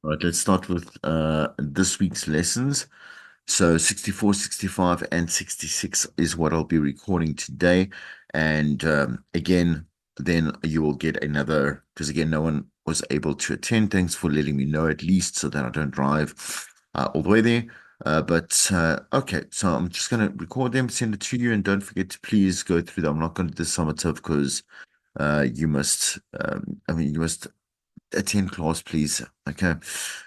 All right, let's start with this week's lessons. So 64, 65, and 66 is what I'll be recording today. And again, then you will get another, because again, no one was able to attend. Thanks for letting me know at least so that I don't drive all the way there. But okay, so I'm just going to record them, send it to you, and don't forget to please go through them. I'm not going to do the summative because you must, you must attend class, please. Okay.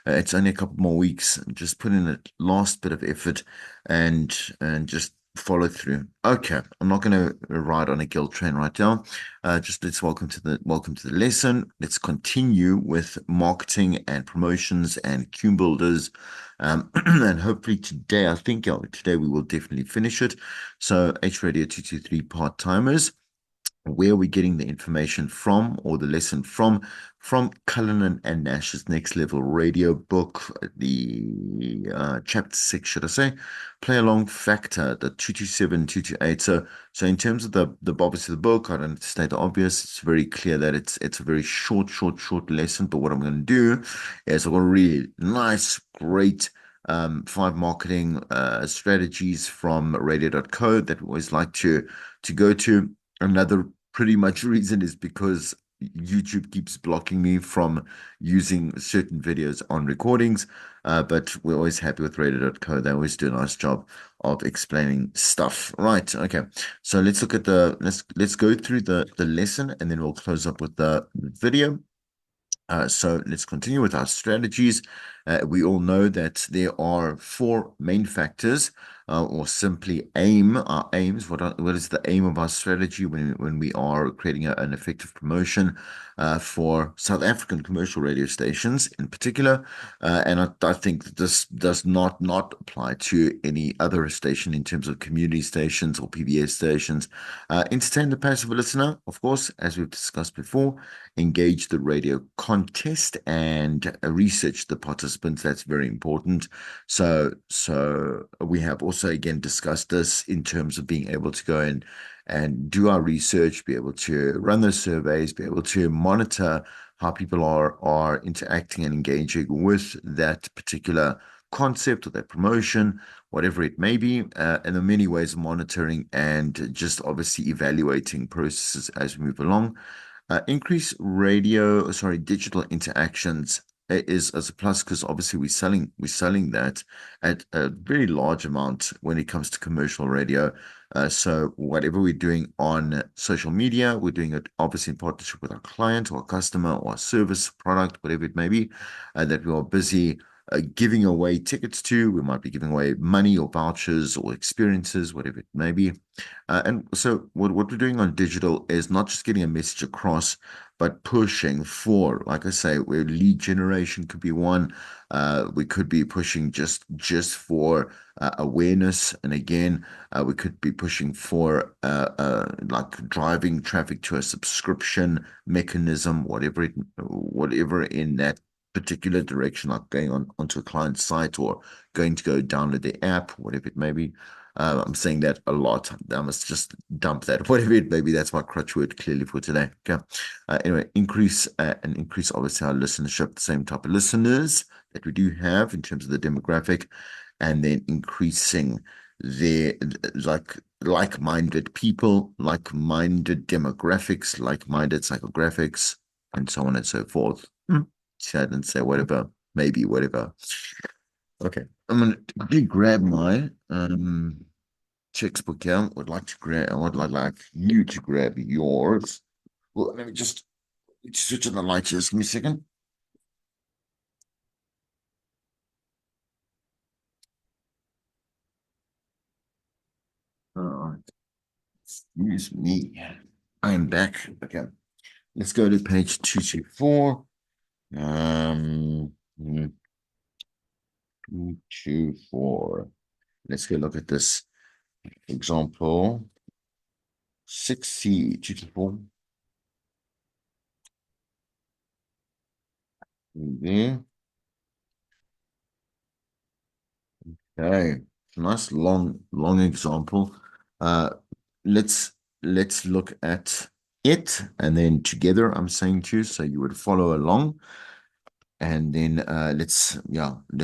It's only a couple more weeks. Just put in a last bit of effort and just follow through. Okay. I'm not going to ride on a guilt train right now. Just let's welcome to the lesson. Let's continue with marketing and promotions and queue builders. And hopefully today, I think today we will definitely finish it. So H Radio 223 part-timers, where are we getting the information from, or the lesson from Cullinan and Nash's Next Level Radio book, the chapter 6, should I say, play along factor, the 227 228. So in terms of the obviously the book, I don't state the obvious. It's very clear that it's a very short lesson. But what I'm going to do is I've got a really nice, great five marketing strategies from radio.co that we always like to go to. Another pretty much reason is because YouTube keeps blocking me from using certain videos on recordings. But we're always happy with radio.co. They always do a nice job of explaining stuff. Right. Okay. So let's look at let's go through the lesson, and then we'll close up with the video. So let's continue with our strategies. We all know that there are four main factors, or simply our aims. What is the aim of our strategy when we are creating an effective promotion for South African commercial radio stations in particular? And I think that this does not apply to any other station in terms of community stations or PBS stations. Entertain the passive listener, of course, as we've discussed before. Engage the radio contest and research the participants. That's very important. So we have also again discussed this in terms of being able to go and do our research, be able to run those surveys, be able to monitor how people are interacting and engaging with that particular concept or that promotion, whatever it may be. And there are many ways of monitoring and just obviously evaluating processes as we move along. Increase digital interactions is as a plus, because obviously we're selling that at a very large amount when it comes to commercial radio. So whatever we're doing on social media, we're doing it obviously in partnership with our client or our customer or our service product, whatever it may be, that we are busy giving away tickets to. We might be giving away money or vouchers or experiences, whatever it may be. And so what we're doing on digital is not just getting a message across, but pushing for, like I say, where lead generation could be one. We could be pushing just for awareness. And again, we could be pushing for like driving traffic to a subscription mechanism, whatever in that particular direction, like going onto a client's site or going to go download the app, whatever it may be. I'm saying that a lot. I must just dump that, whatever it may be. That's my crutch word clearly for today. Okay. Anyway, increase obviously our listenership, the same type of listeners that we do have in terms of the demographic, and then increasing their like-minded people, like-minded demographics, like-minded psychographics, and so on and so forth. See, I didn't say whatever, maybe whatever. Okay, I'm gonna quickly grab my textbook here. I would like you to grab yours. Well, let me just switch on the light. Just give me a second. All right. Excuse me. I am back. Okay. Let's go to page 224. Um, 224. Let's go look at this example. 6C, 224. There. Okay. Nice long example. Uh, let's let's look at it, and then together I'm saying to you, so you would follow along. And then let's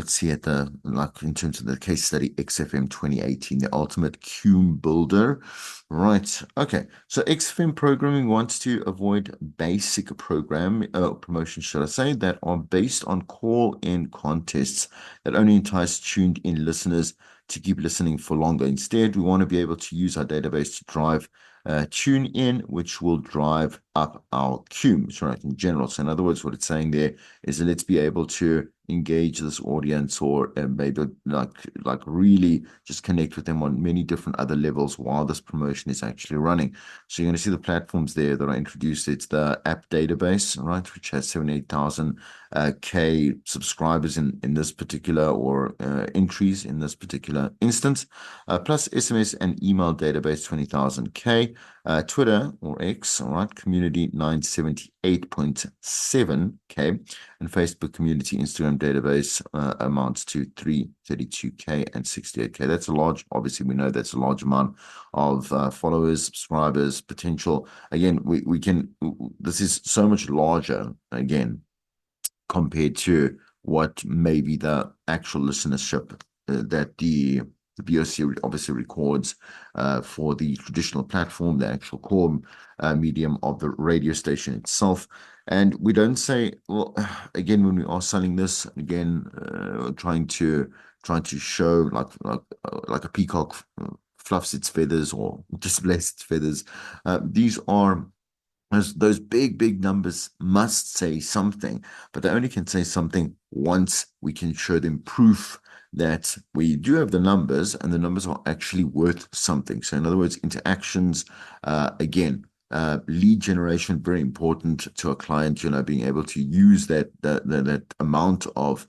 see at the like in terms of the case study XFM 2018, the ultimate cume builder. Right. Okay. So XFM programming wants to avoid basic promotions, should I say, that are based on call-in contests that only entice tuned in listeners to keep listening for longer. Instead, we want to be able to use our database to drive tune in, which will drive up our cumes, right, in general. So in other words, what it's saying there is that let's be able to engage this audience or maybe like really just connect with them on many different other levels while this promotion is actually running. So you're going to see the platforms there that are introduced. It's the app database, right, which has 78,000 K subscribers in this particular or entries in this particular instance, plus SMS and email database 20,000 K. Twitter or X, all right, community 978.7K, and Facebook community Instagram database amounts to 332K and 68K. That's a large, obviously, we know that's a large amount of followers, subscribers, potential. Again, we can, this is so much larger, again, compared to what maybe the actual listenership that the BOC obviously records for the traditional platform, the actual core medium of the radio station itself. And we don't say, well, again, when we are selling this, again, trying to show like a peacock fluffs its feathers or displays its feathers. These are those big numbers must say something, but they only can say something once we can show them proof that we do have the numbers and the numbers are actually worth something. So in other words, interactions, lead generation, very important to a client, being able to use that amount of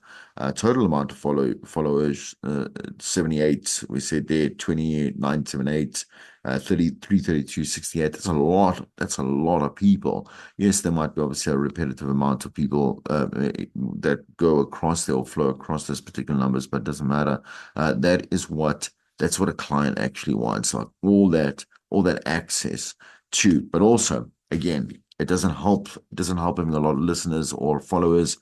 total amount of followers, 78, we said there, 2978, 33, 32, 68. That's a lot. That's a lot of people. Yes, there might be obviously a repetitive amount of people that go across there or flow across those particular numbers, but it doesn't matter. That's what a client actually wants, like all that access to. But also, again, it doesn't help having a lot of listeners or followers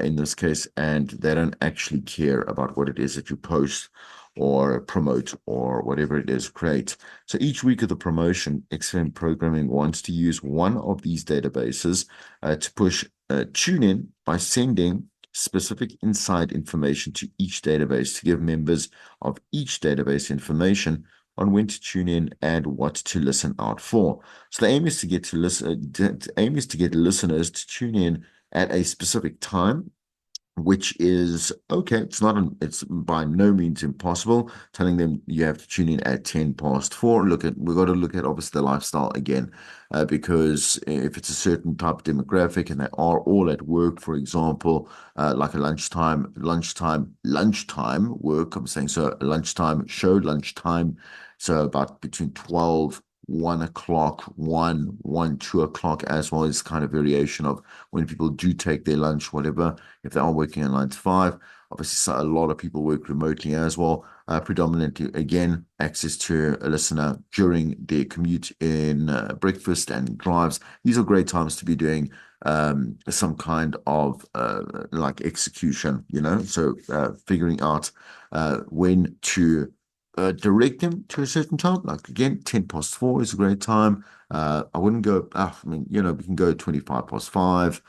in this case, and they don't actually care about what it is that you post or promote or whatever it is create. So each week of the promotion, XM Programming wants to use one of these databases to push tune in by sending specific inside information to each database to give members of each database information on when to tune in and what to listen out for. So the aim is to get to listen. The aim is to get listeners to tune in at a specific time, which is okay. It's by no means impossible. Telling them you have to tune in at 10 past 4. We've got to look at obviously the lifestyle again, because if it's a certain type of demographic and they are all at work, for example, like a lunchtime work, I'm saying, so lunchtime show, lunchtime. So about between 12, 1 o'clock, 2 o'clock, as well as kind of variation of when people do take their lunch, whatever, if they are working a 9 to 5. Obviously, so a lot of people work remotely as well. Predominantly, again, access to a listener during their commute in breakfast and drives. These are great times to be doing some kind of like execution, so figuring out when to direct them to a certain time. Like again, 10 past 4 is a great time. I wouldn't go, I mean, we can go 25 past 5.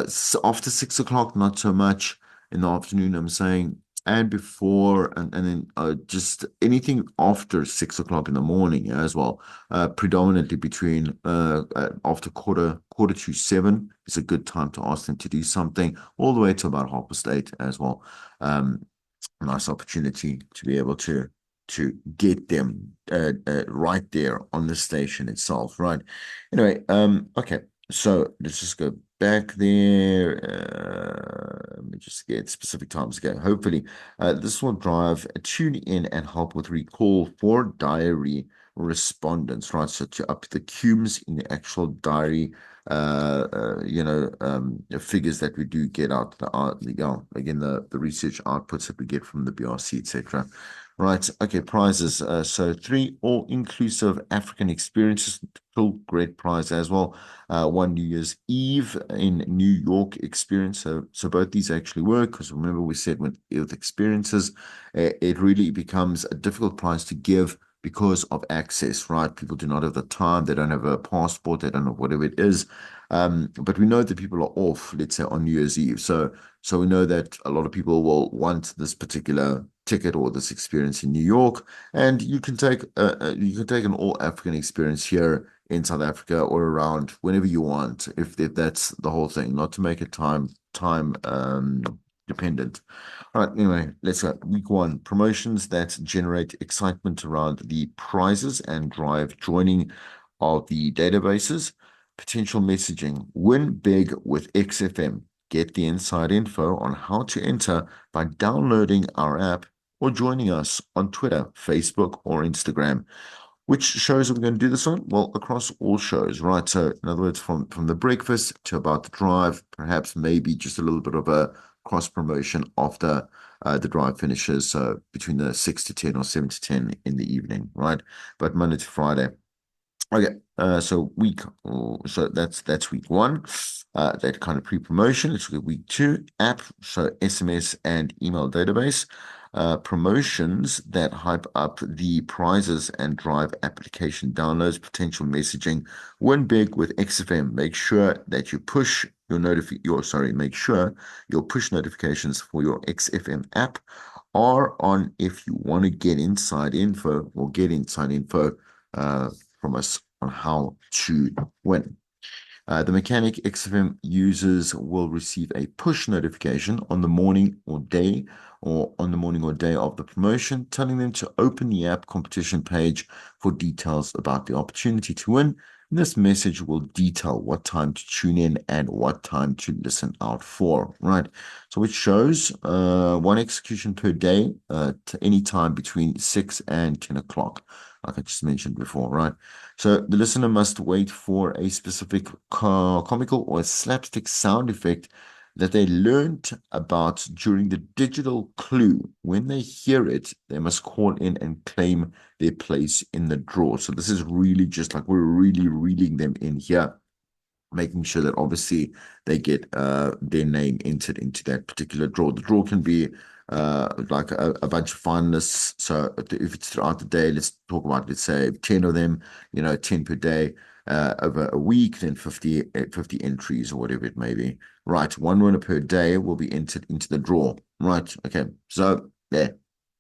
So after 6 o'clock, not so much in the afternoon, I'm saying, and before, and then just anything after 6 o'clock in the morning, as well. Predominantly between after quarter to 7 is a good time to ask them to do something, all the way to about 8:30 as well. Nice opportunity to be able to get them right there on the station itself, right? Anyway, okay, so let's just go back there. Let me just get specific times again. Hopefully, this will drive a tune in and help with recall for diary respondents, right? So to up the cumes in the actual diary, figures that we do get out, again, the research outputs that we get from the BRC, etc. Right. Okay. Prizes. So three all-inclusive African experiences. Still great prize as well. One New Year's Eve in New York experience. So both these actually work because remember we said with experiences, it really becomes a difficult prize to give because of access, right? People do not have the time. They don't have a passport. They don't know whatever it is. But we know that people are off, let's say on New Year's Eve. So we know that a lot of people will want this particular ticket or this experience in New York, and you can take an all African experience here in South Africa or around whenever you want, if that's the whole thing, not to make it time dependent. All right, anyway, let's go. Week one, promotions that generate excitement around the prizes and drive joining of the databases. Potential messaging. Win big with XFM. Get the inside info on how to enter by downloading our app or joining us on Twitter, Facebook, or Instagram. Which shows are we going to do this on? Well, across all shows, right? So, in other words, from the breakfast to about the drive, perhaps maybe just a little bit of a cross promotion after the drive finishes. So, between the 6 to 10 or 7 to 10 in the evening, right? But Monday to Friday. Okay, so that's week one. That kind of pre-promotion. Let's look at week two, app, so SMS and email database. Promotions that hype up the prizes and drive application downloads, potential messaging. Win big with XFM. Make sure that you push make sure your push notifications for your XFM app are on if you want to get inside info uh, from us on how to win. The mechanic XFM users will receive a push notification on the morning or day of the promotion, telling them to open the app competition page for details about the opportunity to win. And this message will detail what time to tune in and what time to listen out for, right? So it shows one execution per day, to any time between 6 and 10 o'clock, like I just mentioned before, right? So the listener must wait for a specific comical or slapstick sound effect that they learned about during the digital clue. When they hear it, they must call in and claim their place in the draw. So this is really just like we're really reading them in here, making sure that obviously they get their name entered into that particular draw. The draw can be like a bunch of finalists. So if it's throughout the day, let's talk about, let's say 10 of them, 10 per day. Over a week, then 50 entries or whatever it may be. Right, one winner per day will be entered into the draw. Right, okay. So there,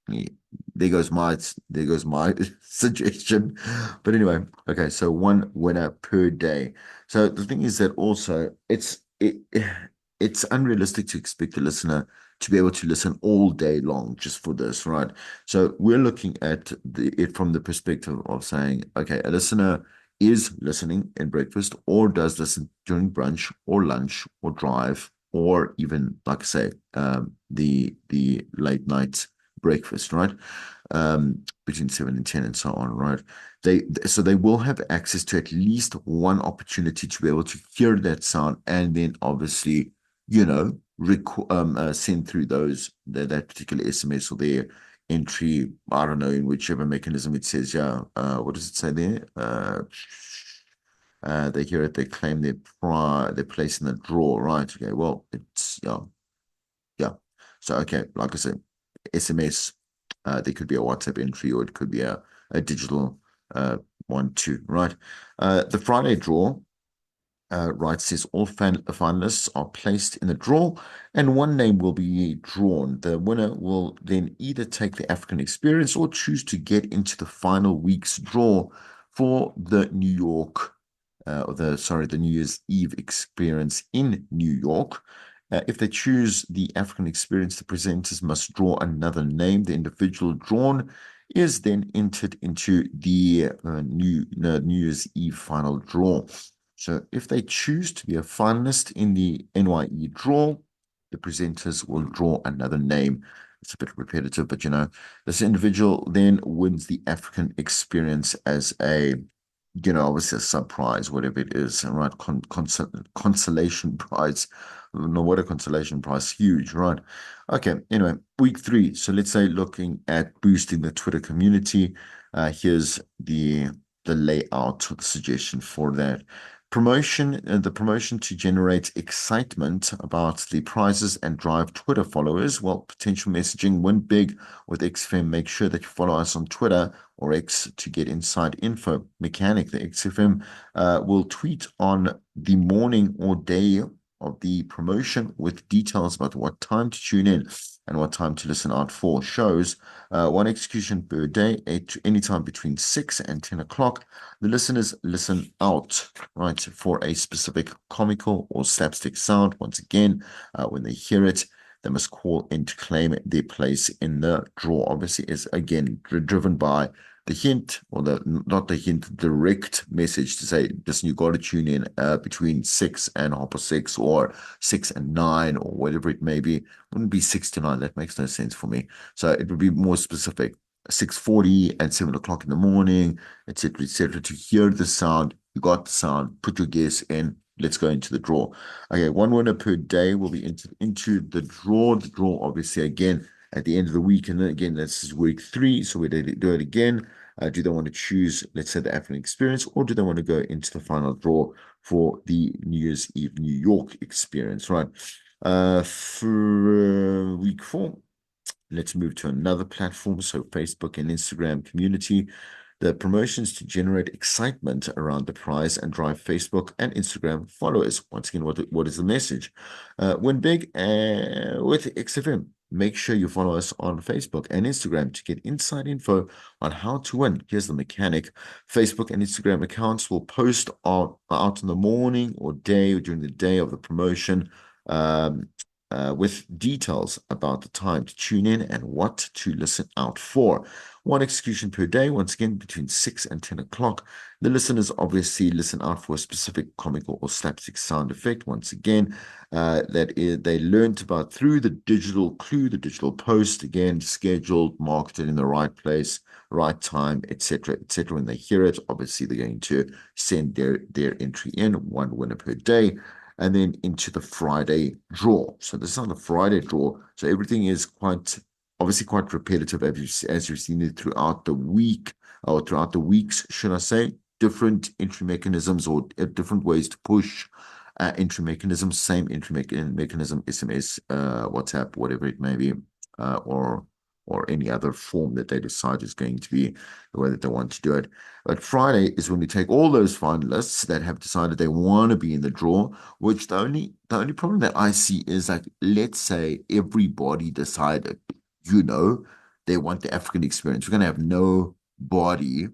yeah, there goes my suggestion. But anyway, okay. So one winner per day. So the thing is that also it's unrealistic to expect the listener to be able to listen all day long just for this, right? So we're looking at it from the perspective of saying, okay, a listener is listening in breakfast or does listen during brunch or lunch or drive or even, like I say, the late night breakfast, right? Between 7 and 10 and so on, right? So they will have access to at least one opportunity to be able to hear that sound and then obviously, send through that particular SMS or their entry, I don't know, in whichever mechanism it says, yeah. What does it say there? They hear it, they claim their place in the draw, right? Okay, well, it's yeah, yeah. So okay, like I said, SMS, there could be a WhatsApp entry or it could be a digital one too, right? The Friday draw, right, says all finalists are placed in the draw and one name will be drawn. The winner will then either take the African experience or choose to get into the final week's draw for the the New Year's Eve experience in New York. If they choose the African experience, the presenters must draw another name. The individual drawn is then entered into the New Year's Eve final draw. So if they choose to be a finalist in the NYE draw, the presenters will draw another name. It's a bit repetitive, but this individual then wins the African experience as a obviously a sub prize, whatever it is, right? Consolation prize. No, what a consolation prize, huge, right? Okay, anyway, week three. So let's say looking at boosting the Twitter community. Here's the layout suggestion for that. The promotion to generate excitement about the prizes and drive Twitter followers. Well, potential messaging, win big with XFM. Make sure that you follow us on Twitter or X to get inside info. Mechanic, the XFM will tweet on the morning or day of the promotion with details about what time to tune in and what time to listen out for shows. One execution per day, anytime between 6 and 10 o'clock. The listeners listen out, right, for a specific comical or slapstick sound. Once again, when they hear it, they must call in to claim their place in the draw. Obviously, is again driven by the hint, or the not the hint, direct message to say, listen, you got to tune in between 6 and 6:30, or 6 and 9, or whatever it may be. Wouldn't be 6 to 9. That makes no sense for me. So it would be more specific. 6:40 and 7 o'clock in the morning, etc., to hear the sound. You got the sound, put your guess in. Let's go into the draw. Okay, one winner per day will be into the draw. The draw, obviously, again, at the end of the week. And then again, this is week three. So we do it again. Do they want to choose, let's say, the African experience, or do they want to go into the final draw for the New Year's Eve New York experience, right? For week four, let's move to another platform. So Facebook and Instagram community. The promotions to generate excitement around the prize and drive Facebook and Instagram followers. Once again, what is the message? Win big with XFM. Make sure you follow us on Facebook and Instagram to get inside info on how to win. Here's the mechanic. Facebook and Instagram accounts will post out in the morning or day or during the day of the promotion. Um, with details about the time to tune in and what to listen out for. One execution per day, once again, between 6 and 10 o'clock. The listeners obviously listen out for a specific comical or slapstick sound effect. Once again, they learned about through the digital clue, the digital post, again, scheduled, marketed in the right place, right time, etc., etc. When they hear it, obviously they're going to send their entry in, one winner per day, and then into the Friday draw. So this is on the Friday draw. So everything is obviously quite repetitive as you've seen it throughout the week, or throughout the weeks, should I say. Different entry mechanisms, or different ways to push entry mechanisms, same entry mechanism, SMS, WhatsApp, whatever it may be, or any other form that they decide is going to be the way that they want to do it. But Friday is when we take all those finalists that have decided they want to be in the draw, which the only problem that I see is, like, let's say everybody decided, they want the African experience. We're going to have nobody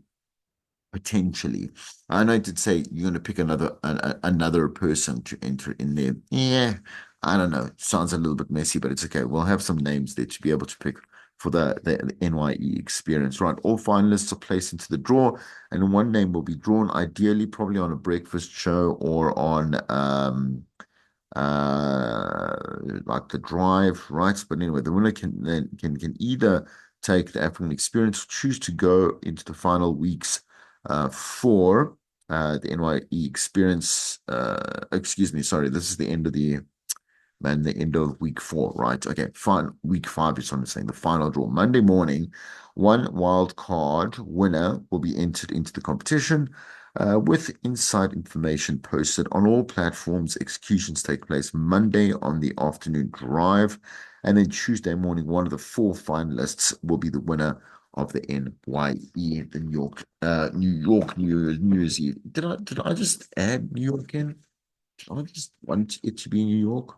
potentially. I know to say you're going to pick another person to enter in there. Yeah, I don't know. Sounds a little bit messy, but it's okay. We'll have some names there to be able to pick for the NYE experience, right? All finalists are placed into the draw, and one name will be drawn, ideally probably on a breakfast show or on like the drive, right? But anyway, the winner can either take the African experience, choose to go into the final weeks for the NYE experience. Excuse me, sorry, this is the end of the end of week four, right? Okay, fine. Week five is what I'm saying. The final draw. Monday morning, one wild card winner will be entered into the competition with inside information posted on all platforms. Executions take place Monday on the afternoon drive. And then Tuesday morning, one of the four finalists will be the winner of the NYE, the New Year's Eve. Did I just add New York in? Did I just want it to be New York?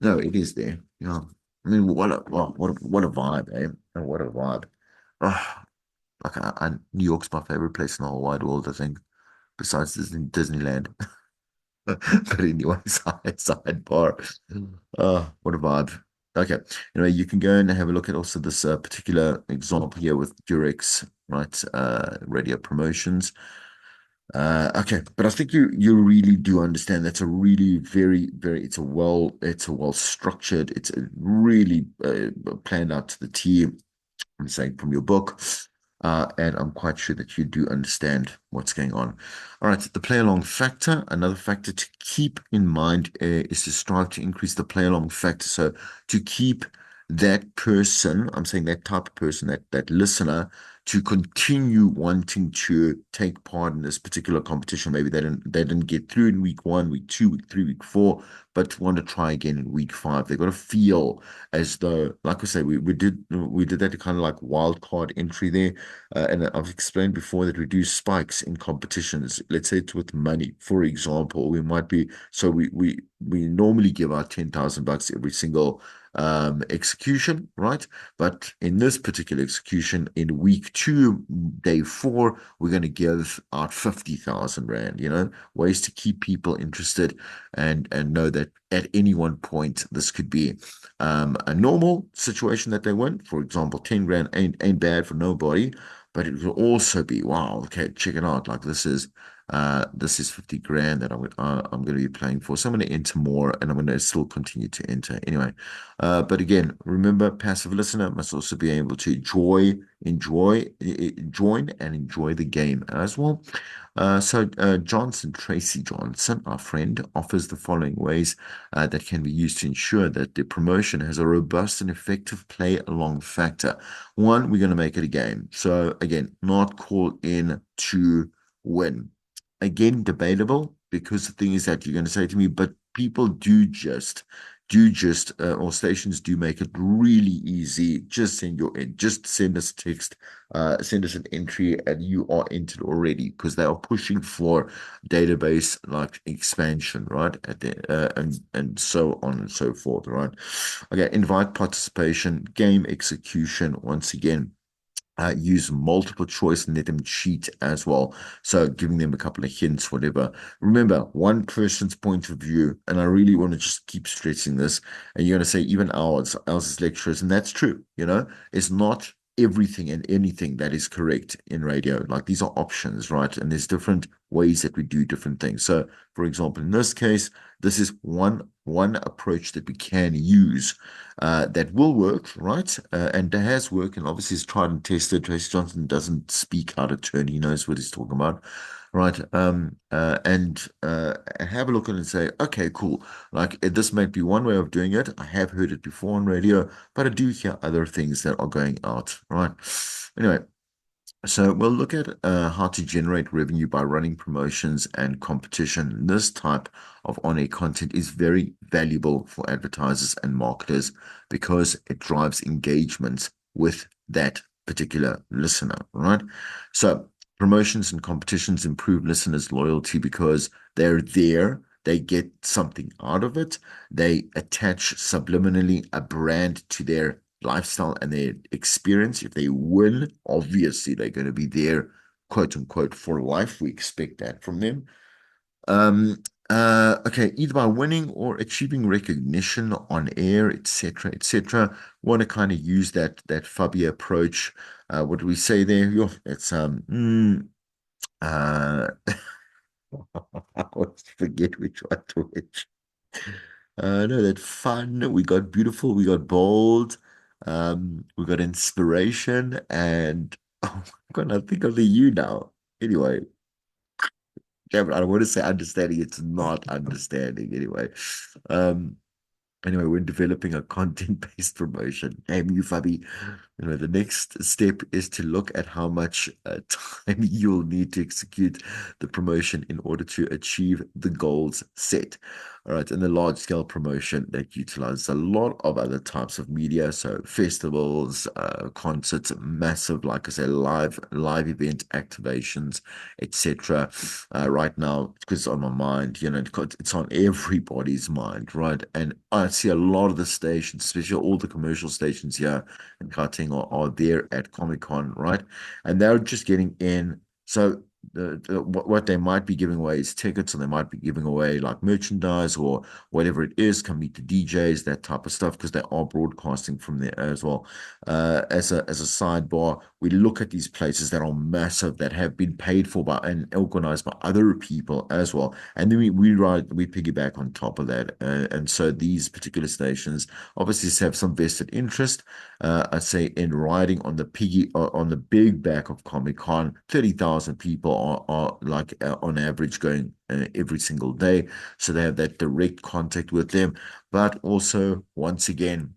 No, it is there. Yeah. I mean, what a vibe, eh? Oh, what a vibe. Oh, like New York's my favorite place in the whole wide world, I think, besides Disneyland. But anyway, sidebar. Oh, what a vibe. Okay. Anyway, you can go and have a look at also this particular example here with Durex, right? Radio promotions. Okay, but I think you really do understand that's a really very it's a well structured, it's a really planned out to the T. I'm saying from your book. And I'm quite sure that you do understand what's going on. All right, the play along factor. Another factor to keep in mind is to strive to increase the play along factor. So to keep that person, I'm saying that type of person, that listener, to continue wanting to take part in this particular competition. Maybe they didn't get through in week one, week two, week three, week four, but want to try again in week five. They've got to feel as though, like I say, we did that kind of like wild card entry there. And I've explained before that we do spikes in competitions. Let's say it's with money, for example. We might be so we normally give out 10,000 bucks every single execution, right? But in this particular execution, in week two, day four, we're going to give out 50,000 rand. Ways to keep people interested and know that at any one point this could be a normal situation that they win. For example, 10 grand ain't bad for nobody, but it will also be, wow, okay, check it out. Like this is 50 grand that I'm going to be playing for. So I'm going to enter more and I'm going to still continue to enter. Anyway, but again, remember, passive listener must also be able to join and enjoy the game as well. Tracy Johnson, our friend, offers the following ways that can be used to ensure that the promotion has a robust and effective play along factor. One, we're going to make it a game. So again, not call in to win. Again, debatable, because the thing is that you're going to say to me, but people or stations do make it really easy. Just send us a text, send us an entry, and you are entered already, because they are pushing for database like expansion, right? And so on and so forth, right? Okay, invite participation, game execution. Once again, use multiple choice and let them cheat as well. So giving them a couple of hints, whatever. Remember, one person's point of view, and I really want to just keep stressing this, and you're going to say even ours is lecturers, and that's true, it's not everything and anything that is correct in radio. Like these are options, right? And there's different ways that we do different things. So, for example, in this case, this is one approach that we can use that will work, right? And that has worked, and obviously is tried and tested. Tracy Johnson doesn't speak out of turn; he knows what he's talking about, right? And have a look at it and say, okay, cool. Like this might be one way of doing it. I have heard it before on radio, but I do hear other things that are going out, right? Anyway, so we'll look at how to generate revenue by running promotions and competition. This type of on-air content is very valuable for advertisers and marketers because it drives engagement with that particular listener, right? So promotions and competitions improve listeners' loyalty because they're there. They get something out of it. They attach subliminally a brand to their lifestyle and their experience. If they win, obviously they're going to be there, quote unquote, for life. We expect that from them. Okay, either by winning or achieving recognition on air, etc., etc. Want to kind of use that Fabia approach. What do we say there? It's I always forget which one to which. No, that fun. We got beautiful. We got bold. We got inspiration, and oh my God, I think of the you now. Anyway, Cameron, I don't want to say understanding. It's not understanding. Um, Anyway, we're developing a content-based promotion. Damn you, Fabi. The next step is to look at how much time you'll need to execute the promotion in order to achieve the goals set. All right, and the large-scale promotion that utilizes a lot of other types of media, so festivals, concerts, massive, like I say, live event activations, etc. Right now, because it's on my mind, it's on everybody's mind, right? And I see a lot of the stations, especially all the commercial stations here in Gauteng are there at Comic-Con, right? And they're just getting in. So what they might be giving away is tickets, or they might be giving away like merchandise or whatever it is. Come meet the DJs, that type of stuff, because they are broadcasting from there as well. As a sidebar, we look at these places that are massive, that have been paid for by and organized by other people as well. And then we piggyback on top of that. And so these particular stations obviously have some vested interest, I'd say, in riding on the on the big back of Comic Con. 30,000 people are like on average going every single day. So they have that direct contact with them. But also, once again,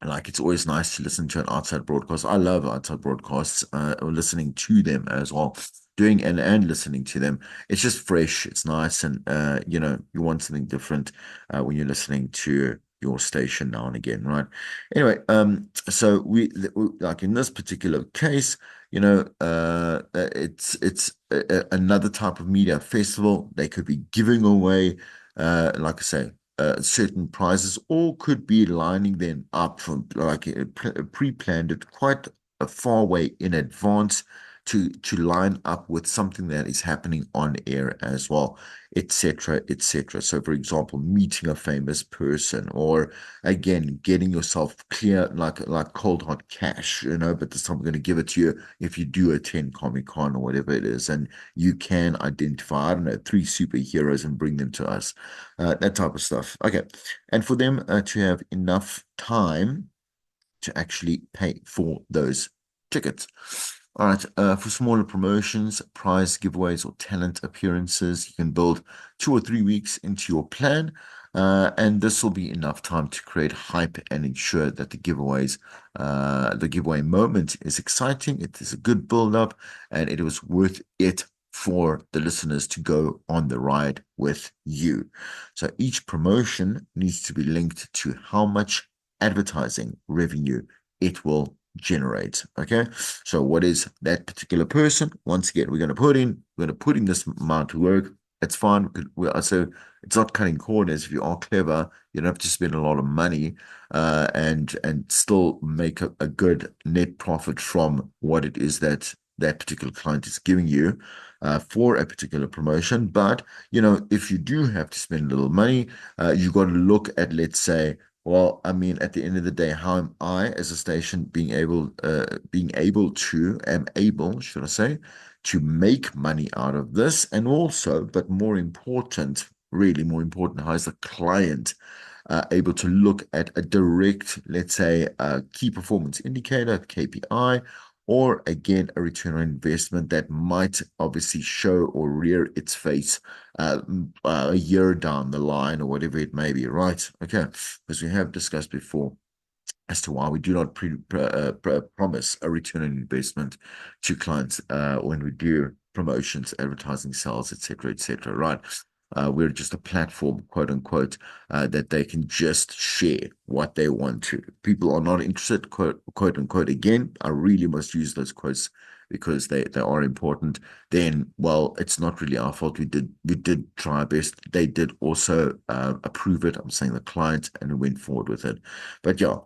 like it's always nice to listen to an outside broadcast. I love outside broadcasts, or listening to them as well, doing and listening to them. It's just fresh, it's nice, and you want something different when you're listening to your station now and again, right? Anyway, so like in this particular case, it's another type of media festival. They could be giving away, like I say, certain prizes, or could be lining them up from like pre-planned it quite a far way in advance to line up with something that is happening on air as well, etc., etc. So, for example, meeting a famous person, or again getting yourself clear like cold hard cash, but this time we're going to give it to you if you do attend Comic Con or whatever it is, and you can identify, I don't know, three superheroes and bring them to us, that type of stuff. Okay. And for them to have enough time to actually pay for those tickets. All right, for smaller promotions, prize giveaways, or talent appearances, you can build 2 or 3 weeks into your plan, and this will be enough time to create hype and ensure that the giveaway moment is exciting. It is a good build up, and it was worth it for the listeners to go on the ride with you. So each promotion needs to be linked to how much advertising revenue it will generate. Okay. So what is that particular person? Once again, we're going to put in this amount of work. It's fine. So it's not cutting corners. If you are clever, you don't have to spend a lot of money, and still make a good net profit from what it is that that particular client is giving you for a particular promotion. But if you do have to spend a little money, you got to look at, let's say, well, I mean, at the end of the day, how am I as a station am able, should I say, to make money out of this? And also, but more important, really more important, how is the client able to look at a direct, let's say, key performance indicator, KPI, or again, a return on investment that might obviously show or rear its face a year down the line, or whatever it may be, right? Okay, because we have discussed before as to why we do not promise a return on investment to clients when we do promotions, advertising, sales, etc., right? We're just a platform, quote unquote, that they can just share what they want to. People are not interested, quote unquote. Again, I really must use those quotes because they are important. Then, well, it's not really our fault. We did try our best. They did also approve it. I'm saying the client, and we went forward with it. But yeah,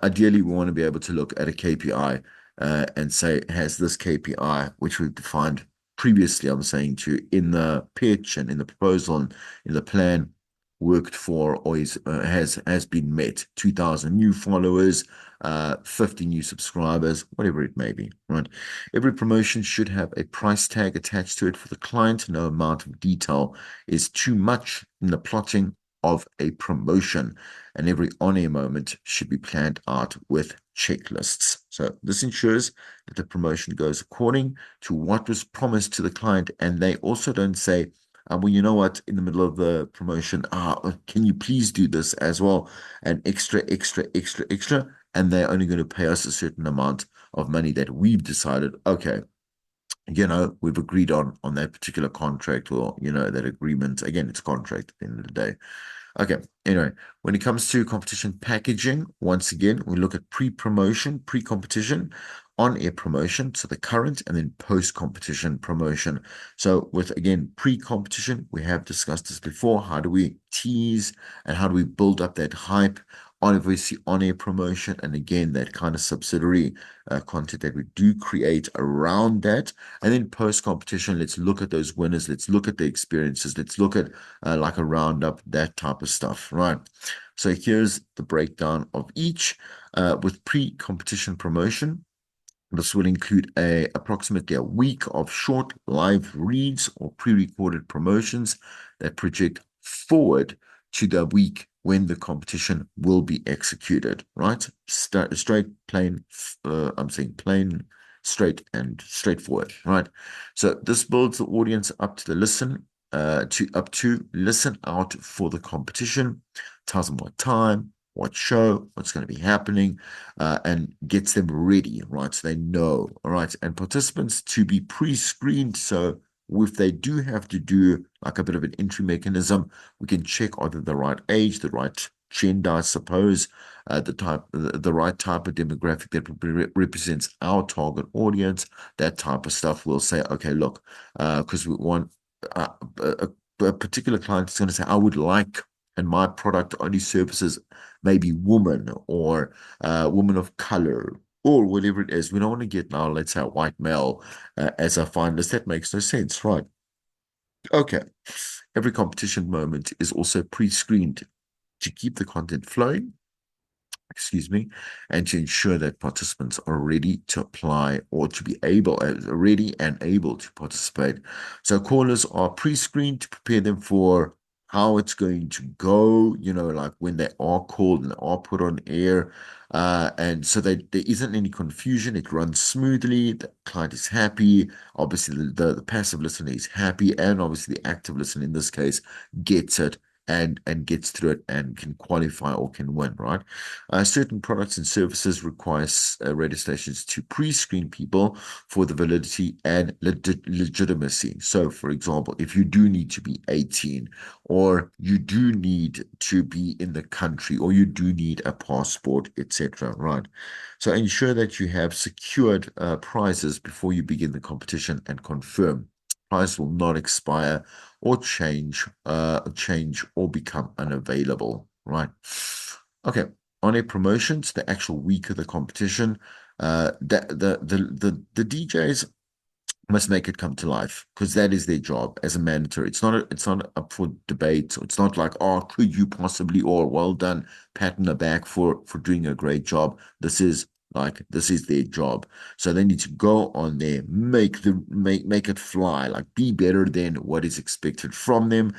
ideally, we want to be able to look at a KPI and say, has this KPI, which we've defined previously, I'm saying to in the pitch and in the proposal and in the plan, worked for, or has been met. 2,000 new followers, 50 new subscribers, whatever it may be, right? Every promotion should have a price tag attached to it for the client. No amount of detail is too much in the plotting of a promotion, and every on-air moment should be planned out with checklists. So this ensures that the promotion goes according to what was promised to the client, and they also don't say, well, you know what, in the middle of the promotion, can you please do this as well? And extra, extra, extra, extra. And they're only going to pay us a certain amount of money that we've decided, okay, we've agreed on that particular contract, or, that agreement. Again, it's a contract at the end of the day. Okay. Anyway, when it comes to competition packaging, once again, we look at pre-promotion, pre-competition, on-air promotion, so the current, and then post-competition promotion. So with, again, pre-competition, we have discussed this before. How do we tease and how do we build up that hype? Obviously, on-air promotion, and again, that kind of subsidiary content that we do create around that. And then post-competition, let's look at those winners. Let's look at the experiences. Let's look at like a roundup, that type of stuff, right? So here's the breakdown of each. With pre-competition promotion, This will include approximately a week of short live reads or pre-recorded promotions that project forward to the week when the competition will be executed, right? Straight, plain, I'm saying plain, straight, and straightforward, right? So this builds the audience up to listen out for the competition, tells them what time, what show, what's going to be happening, and gets them ready, right? So they know, all right. And participants to be pre-screened. So if they do have to do like a bit of an entry mechanism, we can check either the right age, the right gender, I suppose, the right type of demographic that represents our target audience, that type of stuff. We'll say, okay, look, because we want uh, a, a particular client is going to say, I would like, and my product only services maybe woman or woman of color or whatever it is. We don't want to get now, let's say, a white male as a finalist. That makes no sense, right? Okay. Every competition moment is also pre-screened to keep the content flowing, excuse me, and to ensure that participants are ready to apply or to be able, ready and able to participate. So callers are pre-screened to prepare them for how it's going to go, like when they are called and are put on air. And so there isn't any confusion. It runs smoothly. The client is happy. Obviously, the passive listener is happy. And obviously, the active listener in this case gets it and gets through it and can qualify or can win, right? Certain products and services require radio stations to pre-screen people for the validity and legitimacy. So, for example, if you do need to be 18, or you do need to be in the country, or you do need a passport, etc., right? So ensure that you have secured prizes before you begin the competition and confirm prize will not expire or change or become unavailable, right? Okay, on a promotions, the actual week of the competition, the DJs must make it come to life because that is their job as a mandatory. It's not up for debate. So it's not like, oh, could you possibly, or well done, pat on the back for doing a great job. This is their job. So they need to go on there, make it fly, like be better than what is expected from them.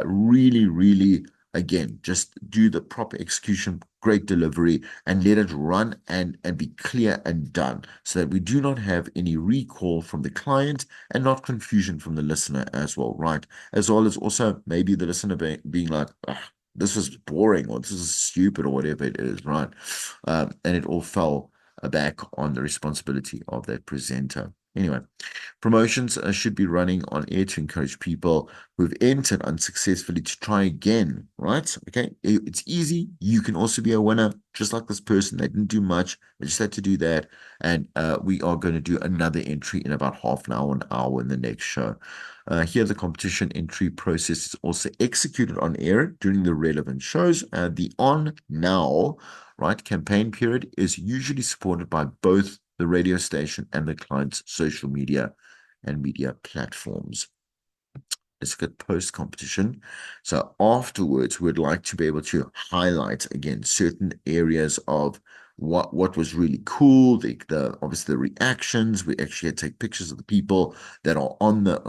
Really, really, again, just do the proper execution, great delivery, and let it run and be clear and done so that we do not have any recall from the client and not confusion from the listener as well, right? As well as also maybe the listener being like, this is boring or this is stupid or whatever it is, right? And it all fell back on the responsibility of that presenter. Anyway, promotions should be running on air to encourage people who've entered unsuccessfully to try again, right? Okay, it's easy. You can also be a winner, just like this person. They didn't do much, they just had to do that. And we are going to do another entry in about half an hour in the next show. Here, the competition entry process is also executed on air during the relevant shows. The on now, right, campaign period is usually supported by both the radio station and the client's social media and media platforms. Let's get post competition. So afterwards, we'd like to be able to highlight again certain areas of what was really cool, the obviously the reactions. We actually take pictures of the people that are on the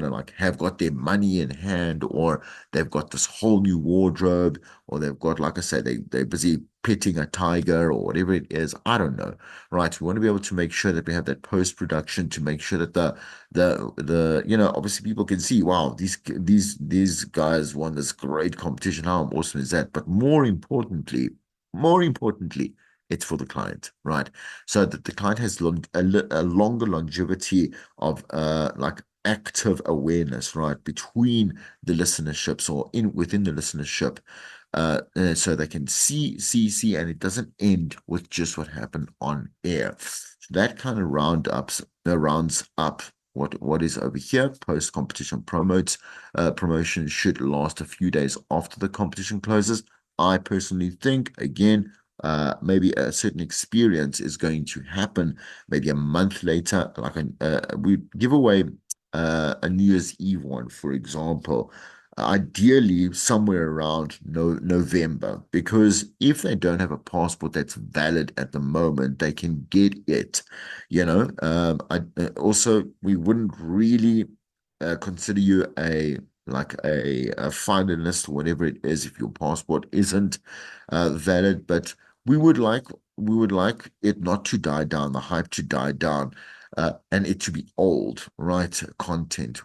like have got their money in hand, or they've got this whole new wardrobe, or they've got, like I said, they're busy petting a tiger or whatever it is. I don't know. Right. We want to be able to make sure that we have that post production to make sure that the obviously people can see, wow, these guys won this great competition. How awesome is that? But more importantly, it's for the client, right? So that the client has a longer longevity of like active awareness, right, between the listenerships or in within the listenership, so they can see, and it doesn't end with just what happened on air. So that kind of rounds up what is over here. Post competition promotion should last a few days after the competition closes. I personally think, again, maybe a certain experience is going to happen maybe a month later. Like we give away a New Year's Eve one, for example. ideally somewhere around November, because if they don't have a passport that's valid at the moment, they can get it. Also, we wouldn't really consider you a finalist or whatever it is if your passport isn't valid, but we would like we would like it not to die down, the hype to die down, and it to be old, right? Content.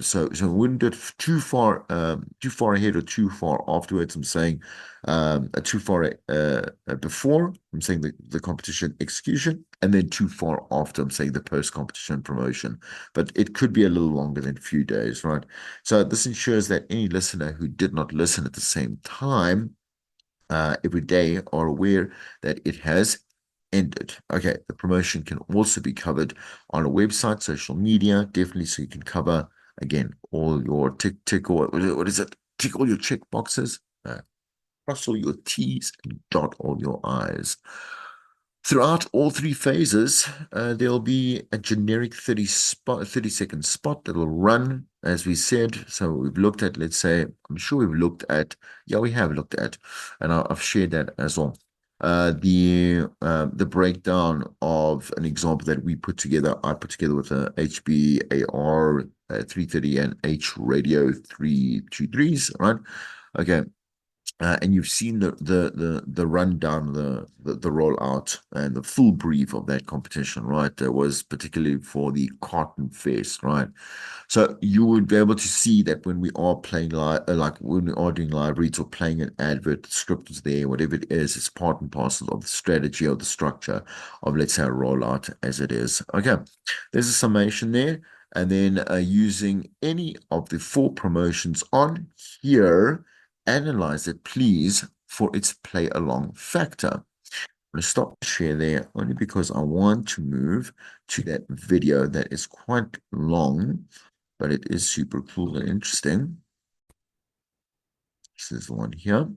So we wouldn't do it too far ahead or too far afterwards. I'm saying too far before. I'm saying the competition execution, and then too far after. I'm saying the post-competition promotion. But it could be a little longer than a few days, right? So this ensures that any listener who did not listen at the same time every day are aware that it has ended. Okay, the promotion can also be covered on a website, social media, definitely, so you can cover again all your tick or what is it? Tick all your check boxes, cross all your T's, and dot all your I's. Throughout all three phases, there'll be a generic 30-second spot that will run, as we said. So we've looked at, let's say, I'm sure we've looked at, yeah, we have looked at, and I've shared that as well. The breakdown of an example that I put together with a HBAR 330 and H radio 323s, right? Okay. And you've seen the rundown, the rollout, and the full brief of that competition, right? That was particularly for the Cotton Fest, right? So you would be able to see that when we are playing live, like when we are doing live reads or playing an advert, the script is there, whatever it is, it's part and parcel of the strategy or the structure of, let's say, a rollout as it is. Okay, there's a summation there. And then using any of the 4 promotions on here, analyze it, please, for its play along factor. I'm going to stop the share there only because I want to move to that video that is quite long, but it is super cool and interesting. This is the one here.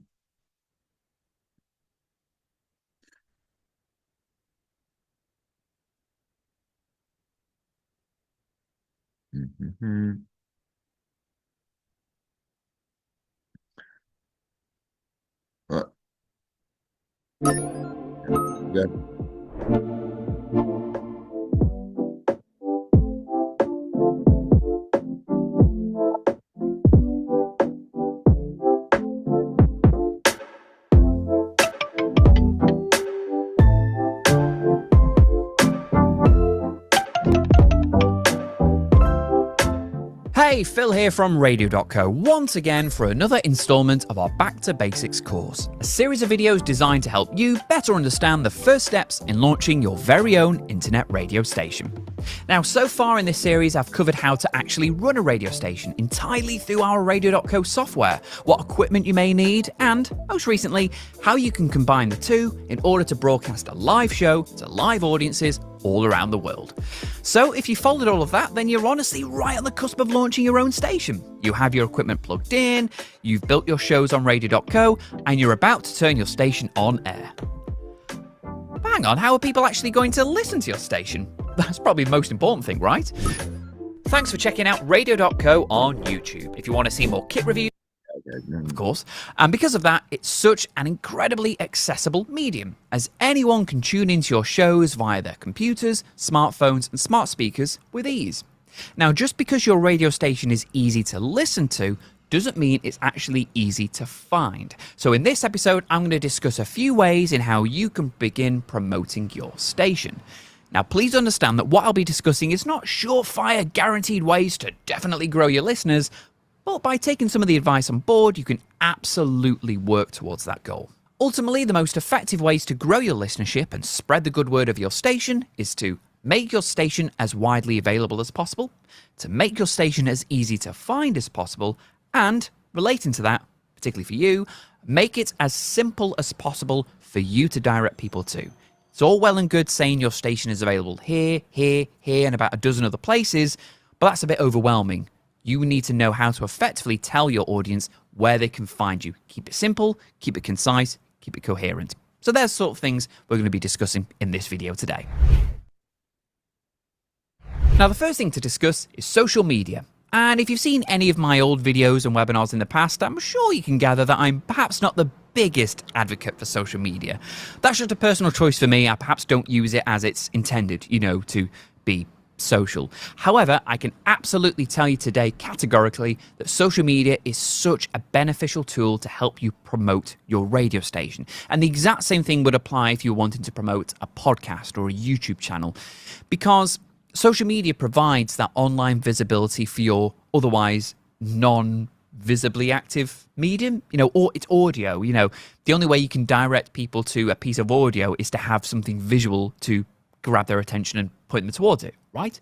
Yeah. Hey, Phil here from Radio.co once again for another instalment of our Back to Basics course, a series of videos designed to help you better understand the first steps in launching your very own internet radio station. Now, so far in this series, I've covered how to actually run a radio station entirely through our Radio.co software, what equipment you may need, and, most recently, how you can combine the two in order to broadcast a live show to live audiences all around the world. So if you followed all of that, then you're honestly right on the cusp of launching your own station. You have your equipment plugged in, you've built your shows on Radio.co, and you're about to turn your station on air. But hang on, how are people actually going to listen to your station? That's probably the most important thing, right? Thanks for checking out Radio.co on YouTube. If you want to see more kit reviews, of course. And because of that, it's such an incredibly accessible medium, as anyone can tune into your shows via their computers, smartphones, and smart speakers with ease. Now, just because your radio station is easy to listen to doesn't mean it's actually easy to find. So in this episode, I'm going to discuss a few ways in how you can begin promoting your station. Now, please understand that what I'll be discussing is not surefire, guaranteed ways to definitely grow your listeners, but by taking some of the advice on board, you can absolutely work towards that goal. Ultimately, the most effective ways to grow your listenership and spread the good word of your station is to make your station as widely available as possible, to make your station as easy to find as possible, and, relating to that, particularly for you, make it as simple as possible for you to direct people to. It's all well and good saying your station is available here, here, here, and about a dozen other places, but that's a bit overwhelming. You need to know how to effectively tell your audience where they can find you. Keep it simple, keep it concise, keep it coherent. So there's sort of things we're going to be discussing in this video today. Now, the first thing to discuss is social media. And if you've seen any of my old videos and webinars in the past, I'm sure you can gather that I'm perhaps not the biggest advocate for social media. That's just a personal choice for me. I perhaps don't use it as it's intended, to be social. However, I can absolutely tell you today categorically that social media is such a beneficial tool to help you promote your radio station. And the exact same thing would apply if you're wanting to promote a podcast or a YouTube channel, because social media provides that online visibility for your otherwise non-visibly active medium, or it's audio. The only way you can direct people to a piece of audio is to have something visual to grab their attention and point them towards it, right?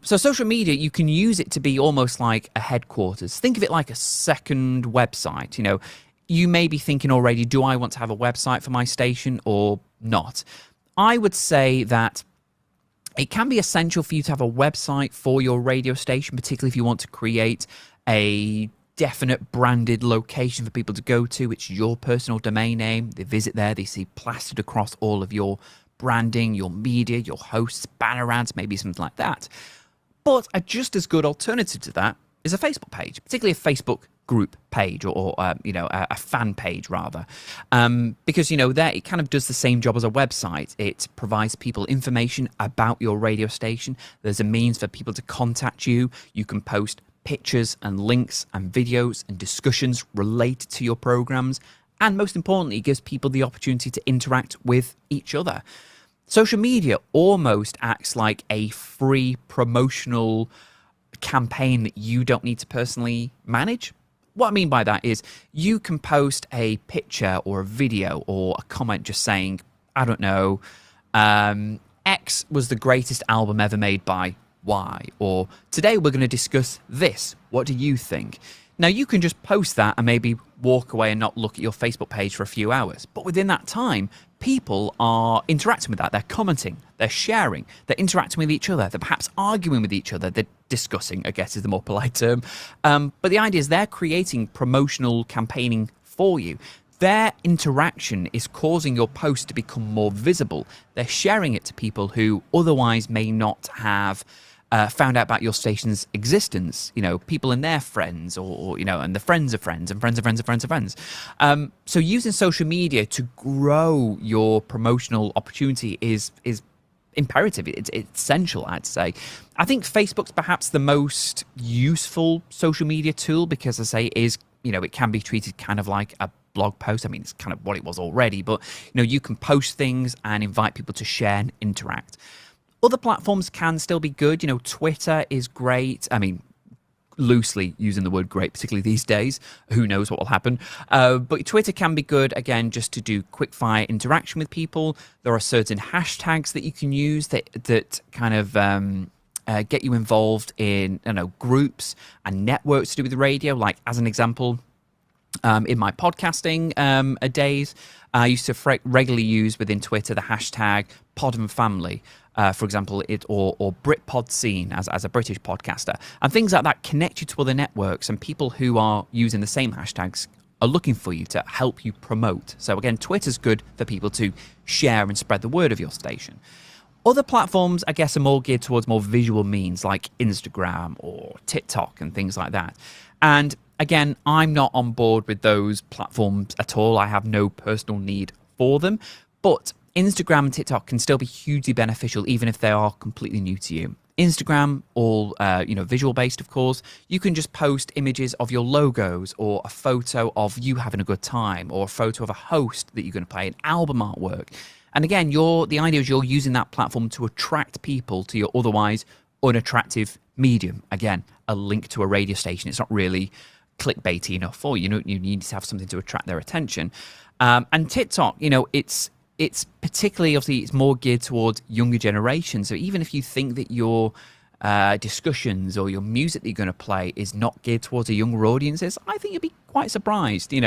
So social media, you can use it to be almost like a headquarters. Think of it like a second website. You may be thinking already, do I want to have a website for my station or not? I would say that it can be essential for you to have a website for your radio station, particularly if you want to create a definite branded location for people to go to. It's your personal domain name. They visit there, they see plastered across all of your branding, your media, your hosts, banner ads, maybe something like that. But a just as good alternative to that is a Facebook page, particularly a Facebook group page or a fan page rather, because there it kind of does the same job as a website. It provides people information about your radio station. There's a means for people to contact you. You can post pictures and links and videos and discussions related to your programs, and most importantly, it gives people the opportunity to interact with each other. Social media almost acts like a free promotional campaign that you don't need to personally manage. What I mean by that is you can post a picture or a video or a comment just saying, I don't know, X was the greatest album ever made by Y, or today we're going to discuss this. What do you think? Now, you can just post that and maybe walk away and not look at your Facebook page for a few hours. But within that time, people are interacting with that. They're commenting, they're sharing, they're interacting with each other, they're perhaps arguing with each other, they're discussing, I guess is the more polite term. But the idea is they're creating promotional campaigning for you. Their interaction is causing your post to become more visible. They're sharing it to people who otherwise may not have found out about your station's existence, people and their friends or and the friends of friends and friends of friends of friends of friends. So using social media to grow your promotional opportunity is imperative. It's essential, I'd say. I think Facebook's perhaps the most useful social media tool because, as I say, it can be treated kind of like a blog post. I mean, it's kind of what it was already, but you can post things and invite people to share and interact. Other platforms can still be good. Twitter is great. I mean, loosely using the word great, particularly these days. Who knows what will happen? But Twitter can be good, again, just to do quick-fire interaction with people. There are certain hashtags that you can use that kind of get you involved in groups and networks to do with the radio. Like, as an example, in my podcasting days, I used to regularly use within Twitter the hashtag Pod and Family, for example, or Britpod Scene as a British podcaster, and things like that connect you to other networks, and people who are using the same hashtags are looking for you to help you promote. So again, Twitter's good for people to share and spread the word of your station. Other platforms, I guess, are more geared towards more visual means like Instagram or TikTok and things like that. And again, I'm not on board with those platforms at all. I have no personal need for them. But Instagram and TikTok can still be hugely beneficial, even if they are completely new to you. Instagram, all visual based, of course. You can just post images of your logos or a photo of you having a good time or a photo of a host that you're going to play, an album artwork. And again, the idea is you're using that platform to attract people to your otherwise unattractive medium. Again, a link to a radio station. It's not really clickbaity enough for you. You need to have something to attract their attention. And TikTok, it's particularly, obviously, it's more geared towards younger generations. So even if you think that your discussions or your music that you're going to play is not geared towards a younger audiences, I think you'd be quite surprised. I'm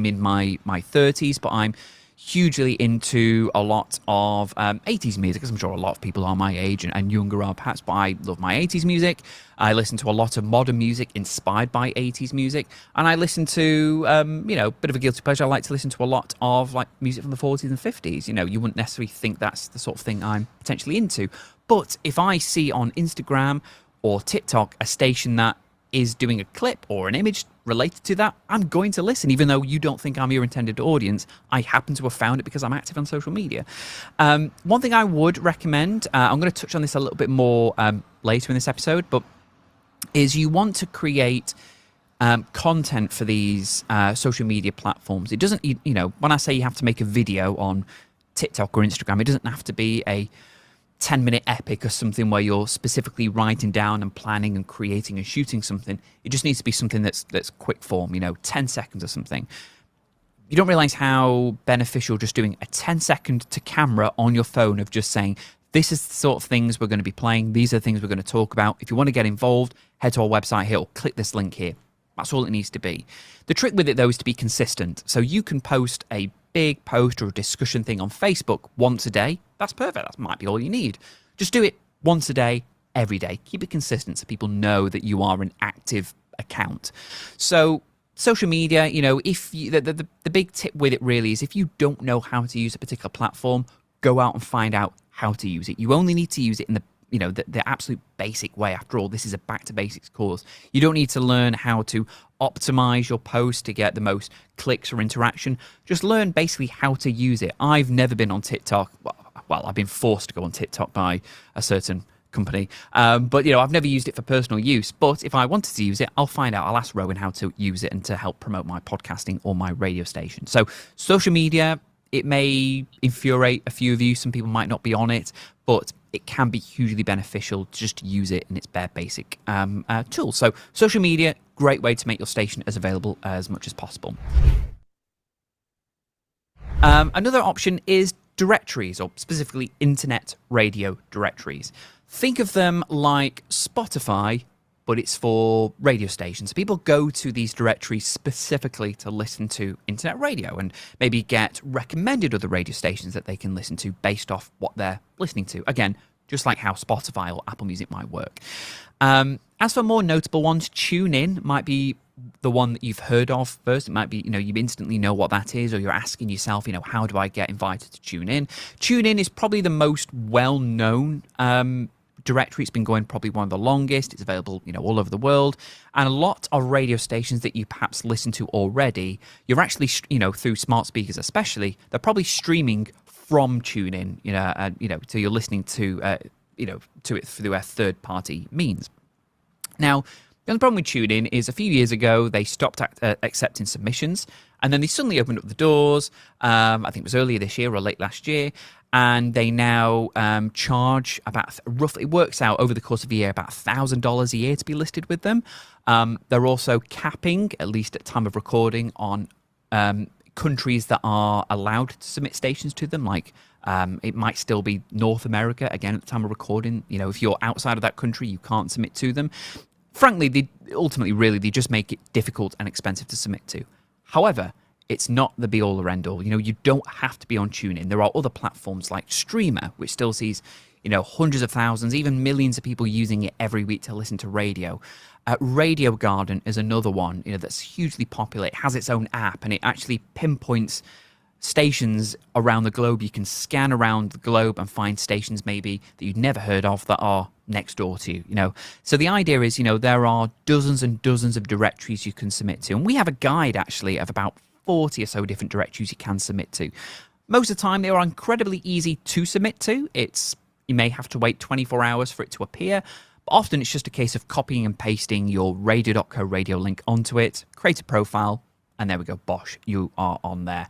in my 30s, but I'm hugely into a lot of 80s music, because I'm sure a lot of people are my age and younger are perhaps, but I love my 80s music. I listen to a lot of modern music inspired by 80s music, and I listen to, bit of a guilty pleasure, I like to listen to a lot of like music from the 40s and 50s. You wouldn't necessarily think that's the sort of thing I'm potentially into, but if I see on Instagram or TikTok a station that is doing a clip or an image related to that, I'm going to listen, even though you don't think I'm your intended audience. I happen to have found it because I'm active on social media. One thing I would recommend, I'm going to touch on this a little bit more later in this episode, but is you want to create content for these social media platforms. It doesn't, when I say you have to make a video on TikTok or Instagram, it doesn't have to be a 10-minute epic or something where you're specifically writing down and planning and creating and shooting something. It just needs to be something that's quick form, 10 seconds or something. You don't realize how beneficial just doing a 10-second to camera on your phone of just saying, this is the sort of things we're going to be playing. These are the things we're going to talk about. If you want to get involved, head to our website here or click this link here. That's all it needs to be. The trick with it, though, is to be consistent. So you can post a big post or a discussion thing on Facebook once a day. That's perfect. That might be all you need. Just do it once a day, every day. Keep it consistent so people know that you are an active account. So social media, if you, the big tip with it really is if you don't know how to use a particular platform, go out and find out how to use it. You only need to use it in the absolute basic way. After all, this is a back to basics course. You don't need to learn how to optimize your post to get the most clicks or interaction. Just learn basically how to use it. I've never been on TikTok. Well, I've been forced to go on TikTok by a certain company. But I've never used it for personal use. But if I wanted to use it, I'll find out. I'll ask Rowan how to use it and to help promote my podcasting or my radio station. So social media, it may infuriate a few of you. Some people might not be on it, but it can be hugely beneficial to just use it in its bare basic tool. So social media, great way to make your station as available as much as possible. Another option is directories, or specifically internet radio directories. Think of them like Spotify, but it's for radio stations. People go to these directories specifically to listen to internet radio and maybe get recommended other radio stations that they can listen to based off what they're listening to. Again, just like how Spotify or Apple Music might work. As for more notable ones, TuneIn might be the one that you've heard of first. It might be, you instantly know what that is, or you're asking yourself, how do I get invited to TuneIn? TuneIn is probably the most well-known directory. It's been going probably one of the longest. It's available, all over the world. And a lot of radio stations that you perhaps listen to already, you're actually, through smart speakers especially, they're probably streaming from TuneIn, so you're listening to, to it through a third-party means. Now, the only problem with TuneIn is a few years ago, they stopped accepting submissions, and then they suddenly opened up the doors. I think it was earlier this year or late last year, and they now charge about, roughly, it works out over the course of a year, about $1,000 a year to be listed with them. They're also capping, at least at time of recording, on countries that are allowed to submit stations to them, like it might still be North America, again, at the time of recording. If you're outside of that country, you can't submit to them. Frankly, they just make it difficult and expensive to submit to. However, it's not the be-all or end-all. You don't have to be on TuneIn. There are other platforms like Streamer, which still sees, hundreds of thousands, even millions of people using it every week to listen to radio. Radio Garden is another one, that's hugely popular. It has its own app, and it actually pinpoints stations around the globe. You can scan around the globe and find stations maybe that you'd never heard of that are next door to you. So the idea is, there are dozens and dozens of directories you can submit to, and we have a guide actually of about 40 or so different directories you can submit to. Most of the time, they are incredibly easy to submit to. You may have to wait 24 hours for it to appear, but often it's just a case of copying and pasting your radio.co radio link onto it, create a profile, and there we go, bosh, you are on there.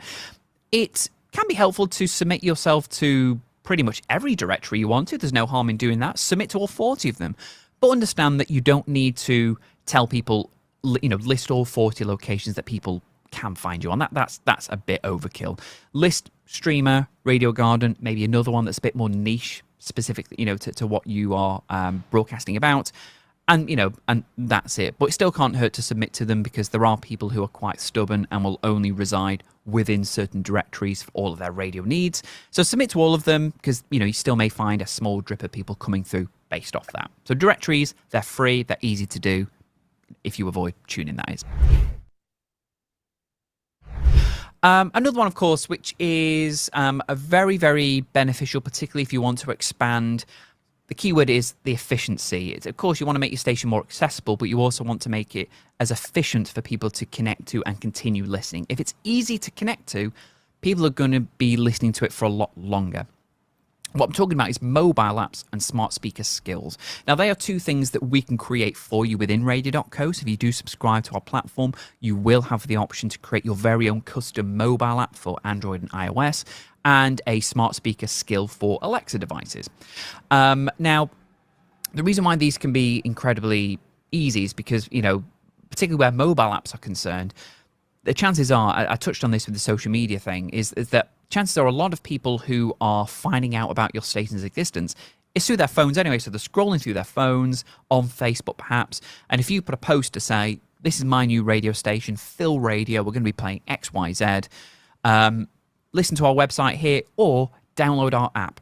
It can be helpful to submit yourself to pretty much every directory you want to. There's no harm in doing that. Submit to all 40 of them. But understand that you don't need to tell people, list all 40 locations that people can find you on. That's a bit overkill. List Streamer, Radio Garden, maybe another one that's a bit more niche, specifically, to what you are broadcasting about. And, and that's it. But it still can't hurt to submit to them, because there are people who are quite stubborn and will only reside within certain directories for all of their radio needs. So submit to all of them, because, you still may find a small drip of people coming through based off that. So directories, they're free, they're easy to do, if you avoid TuneIn, that is. Another one, of course, which is a very, very beneficial, particularly if you want to expand the keyword is the efficiency. Of course, you want to make your station more accessible, but you also want to make it as efficient for people to connect to and continue listening. If it's easy to connect to, people are going to be listening to it for a lot longer. What I'm talking about is mobile apps and smart speaker skills. Now, they are two things that we can create for you within radio.co. So if you do subscribe to our platform, you will have the option to create your very own custom mobile app for Android and iOS and a smart speaker skill for Alexa devices. Now, the reason why these can be incredibly easy is because, particularly where mobile apps are concerned, the chances are, I touched on this with the social media thing, is that chances are a lot of people who are finding out about your station's existence is through their phones anyway. So they're scrolling through their phones, on Facebook perhaps, and if you put a post to say, this is my new radio station, Phil Radio, we're going to be playing XYZ, listen to our website here, or download our app.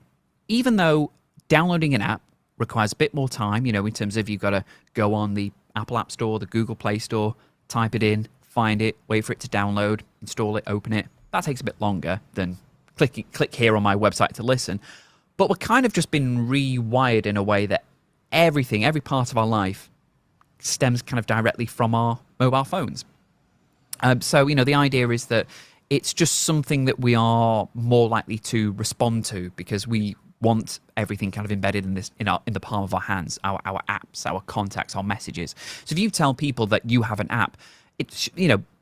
Even though downloading an app requires a bit more time, in terms of you've got to go on the Apple App Store, the Google Play Store, type it in, find it, wait for it to download, install it, open it. That takes a bit longer than click here on my website to listen. But we're kind of just been rewired in a way that every part of our life stems kind of directly from our mobile phones. So, the idea is that it's just something that we are more likely to respond to because we want everything kind of embedded in the palm of our hands, our apps, our contacts, our messages. So if you tell people that you have an app, it's,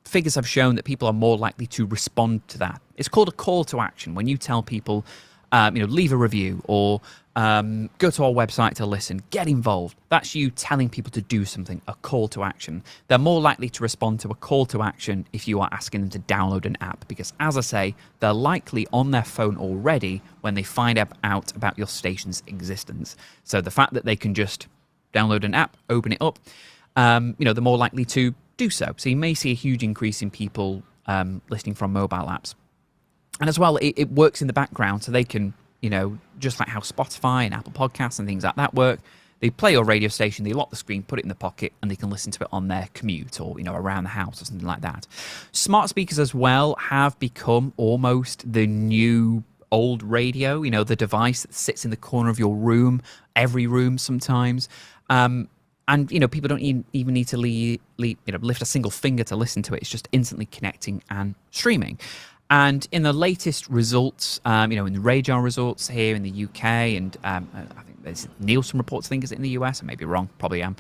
figures have shown that people are more likely to respond to that. It's called a call to action. When you tell people, leave a review or go to our website to listen, get involved. That's you telling people to do something, a call to action. They're more likely to respond to a call to action if you are asking them to download an app because, as I say, they're likely on their phone already when they find out about your station's existence. So the fact that they can just download an app, open it up, they're more likely to do so. So you may see a huge increase in people listening from mobile apps. And as well, it works in the background so they can, just like how Spotify and Apple Podcasts and things like that work, they play your radio station, they lock the screen, put it in the pocket, and they can listen to it on their commute or, around the house or something like that. Smart speakers as well have become almost the new old radio, the device that sits in the corner of your room, every room sometimes. And, people don't even need to lift a single finger to listen to it. It's just instantly connecting and streaming. And in the latest results, in the radar results here in the UK, and I think there's Nielsen reports, I think, is it in the US? I may be wrong, probably am.